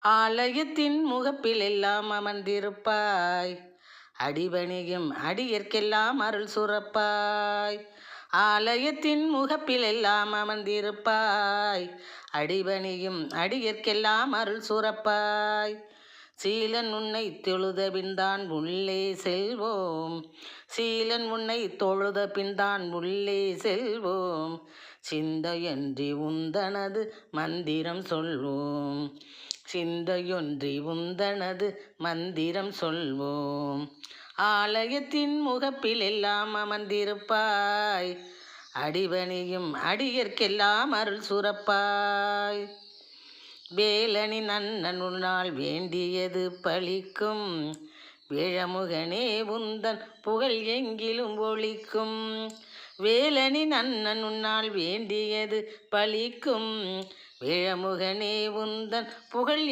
ஆலயத்தின் முகப்பில் எல்லாம் அமர்ந்திருப்பாய், அடிபணியும் அடியர்க்கெல்லாம் அருள் சுரப்பாய். ஆலயத்தின் முகப்பில் எல்லாம் அமர்ந்திருப்பாய், அடிபணியும் அடியர்க்கெல்லாம் அருள் சுரப்பாய். சீலன் உன்னை தொழுத பின்தான் உள்ளே செல்வோம், சீலன் உன்னை தொழுத பின்தான் உள்ளே செல்வோம். சிந்தையன்றி உந்தனது மந்திரம் சொல்வோம், சிந்தையொன்றி உந்தனது மந்திரம் சொல்வோம். ஆலயத்தின் முகப்பில் எல்லாம் அமர்ந்திருப்பாய், அடிபணியும் அடியர்க்கெல்லாம் அருள் சுரப்பாய். வேலனின் அண்ணன் உன்னால் வேண்டியது பலிக்கும், வேழமுகனே உந்தன் புகழ் எங்கிலும் ஒலிக்கும். வேலனின் அண்ணன் உன்னால் வேண்டியது பலிக்கும், வேழமுகனே உந்தன் புகழ்